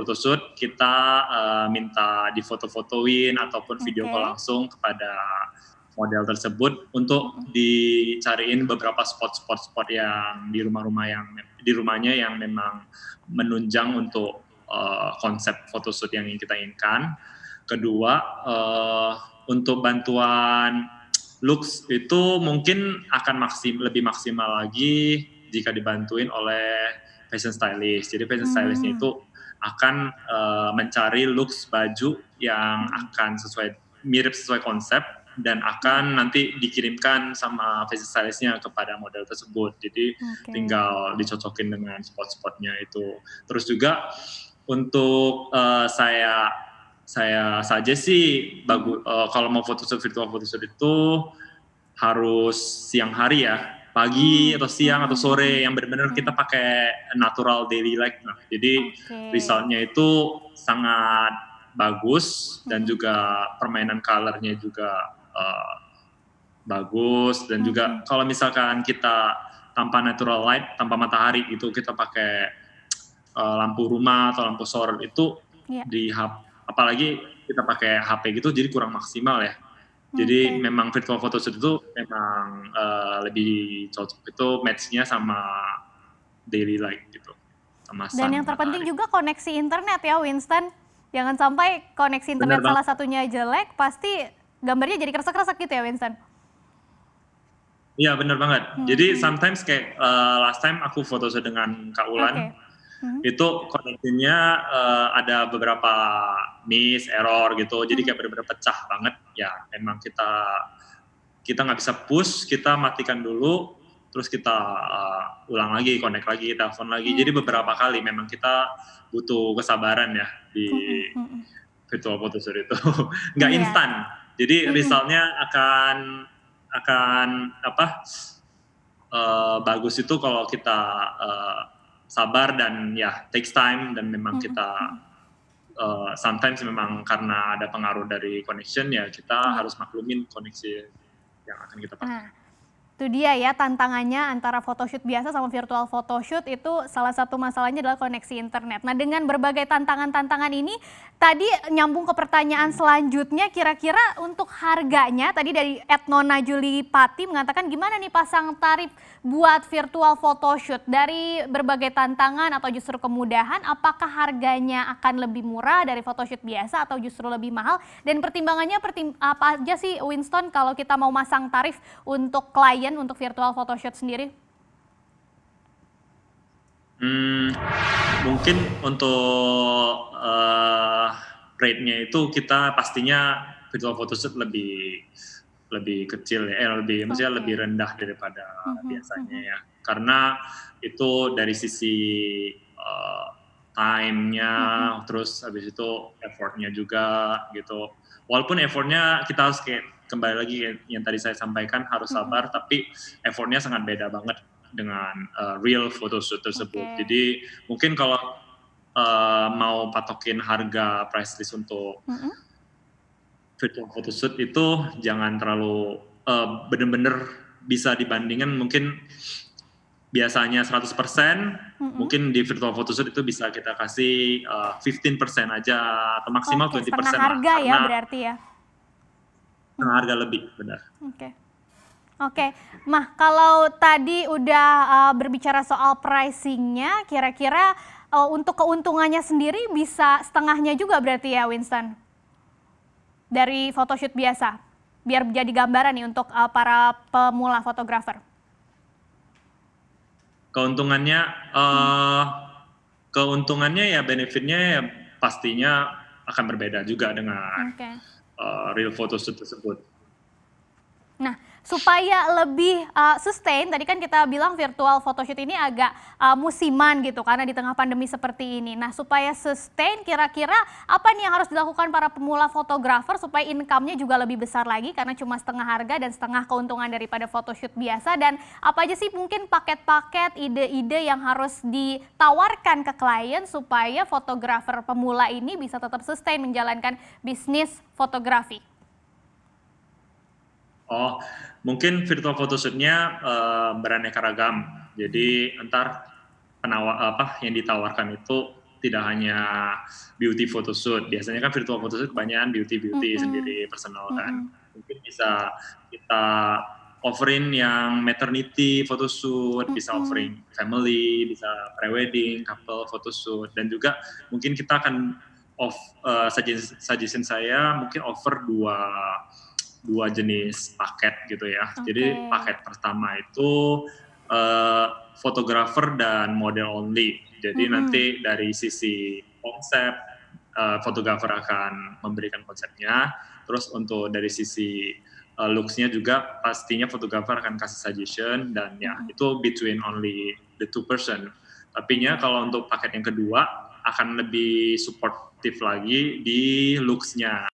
photoshoot kita minta difoto-fotoin ataupun video call Oke. langsung kepada model tersebut untuk Mhm. dicariin beberapa spot-spot yang di rumahnya yang memang menunjang untuk konsep photoshoot yang ingin kita inginkan. Kedua, untuk bantuan looks itu mungkin akan lebih maksimal lagi jika dibantuin oleh fashion stylist. Jadi fashion stylistnya Mmm. itu akan mencari looks baju yang Mhm. akan mirip sesuai konsep dan Mhm. akan nanti dikirimkan sama fashion stylist-nya kepada model tersebut. Jadi Oke. tinggal dicocokin dengan spot-spotnya itu. Terus juga untuk saya saja sih Mhm. kalau mau virtual photoshoot itu harus siang hari ya, pagi Mmm, atau siang atau mhm sore mhm, yang benar-benar kita mhm. pakai natural daily light. Nah, jadi Oke. result-nya itu sangat bagus dan Mhm. juga permainan color-nya juga bagus dan juga Mhm. kalau misalkan kita tanpa natural light, tanpa matahari itu kita pakai lampu rumah atau lampu sorot itu Iya. apalagi kita pakai HP gitu jadi kurang maksimal ya. Jadi Oke. memang virtual photoshoot itu memang lebih cocok itu match-nya sama daily light gitu, sama Dan yang sun terpenting matahari. juga koneksi internet ya, Winston. Jangan sampai koneksi Bener internet salah banget. satunya jelek, pasti gambarnya jadi kresek-kresek gitu ya, Winston? Iya bener banget. Jadi Mhm. sometimes kayak last time aku photoshoot dengan Kak Ulan, Oke. Mhm. itu koneksinya ada beberapa miss, error gitu, jadi Mhm. kayak bener-bener pecah banget. Ya emang kita nggak bisa push, kita matikan dulu, terus kita ulang lagi, connect lagi, telepon lagi. Jadi Oke. beberapa kali memang kita butuh kesabaran ya di Mhm mhm. virtual photoshoot itu. Nggak Iya. instan. Jadi Mhm. result-nya akan bagus itu kalau kita sabar dan ya takes time dan memang Mhm kita mhm. sometimes memang karena ada pengaruh dari connection ya kita Iya. harus maklumin koneksi yang akan kita pakai. Nah, itu dia ya tantangannya antara photoshoot biasa sama virtual photoshoot itu salah satu masalahnya adalah koneksi internet. Nah, dengan berbagai tantangan-tantangan ini tadi nyambung ke pertanyaan selanjutnya kira-kira untuk harganya tadi dari Etnona Juli Pati mengatakan gimana nih pasang tarif buat virtual photoshoot dari berbagai tantangan atau justru kemudahan apakah harganya akan lebih murah dari photoshoot biasa atau justru lebih mahal dan pertimbangannya apa aja sih Winston kalau kita mau masang tarif untuk klien untuk virtual photoshoot sendiri? Mungkin untuk rate-nya itu kita pastinya virtual photoshoot lebih lebih kecil ya, maksudnya lebih Oke. rendah daripada Mhm biasanya mhm. ya. Karena itu dari sisi time-nya, Mhm. terus habis itu effort-nya juga gitu. Walaupun effort-nya kita harus kayak kembali lagi kayak yang tadi saya sampaikan harus Mhm. sabar, tapi effort-nya sangat beda banget dengan real photoshoot tersebut. Oke. Jadi mungkin kalau mau patokin harga price list untuk Mhm. virtual photoshoot itu jangan terlalu bener-bener bisa dibandingkan mungkin biasanya 100%, Mhm. mungkin di virtual photoshoot itu bisa kita kasih 15% aja atau maksimal Oke, setengah 20% lah harga ya karena berarti ya? setengah Mhm. harga lebih, benar. Oke. Oke. Mah, kalau tadi udah, berbicara soal pricing-nya, kira-kira, untuk keuntungannya sendiri bisa setengahnya juga berarti ya, Winston? Dari photoshoot biasa? Biar jadi gambaran nih untuk, para pemula fotografer. Keuntungannya Mhm. keuntungannya ya benefit-nya ya pastinya akan berbeda juga dengan Oke. real photoshoot tersebut. Nah, supaya lebih, sustain tadi kan kita bilang virtual photoshoot ini agak, musiman gitu karena di tengah pandemi seperti ini. Nah, supaya sustain kira-kira apa nih yang harus dilakukan para pemula fotografer supaya income-nya juga lebih besar lagi karena cuma setengah harga dan setengah keuntungan daripada photoshoot biasa dan apa aja sih mungkin paket-paket, ide-ide yang harus ditawarkan ke klien supaya fotografer pemula ini bisa tetap sustain menjalankan bisnis fotografi? Oh, mungkin virtual photoshoot-nya beraneka ragam. Jadi entar yang ditawarkan itu tidak hanya beauty photoshoot. Biasanya kan virtual photoshoot kebanyakan beauty sendiri personal kan. Mungkin bisa kita offering yang maternity photoshoot, bisa offering family, bisa pre-wedding, couple photoshoot, dan juga mungkin kita akan suggestion saya mungkin offer dua jenis paket gitu ya. Jadi paket pertama itu fotografer dan model only. Jadi nanti dari sisi konsep, fotografer akan memberikan konsepnya. Terus untuk dari sisi looks-nya juga pastinya fotografer akan kasih suggestion, dan ya itu between only the two person. Tapi kalau untuk paket yang kedua akan lebih supportive lagi di looks-nya.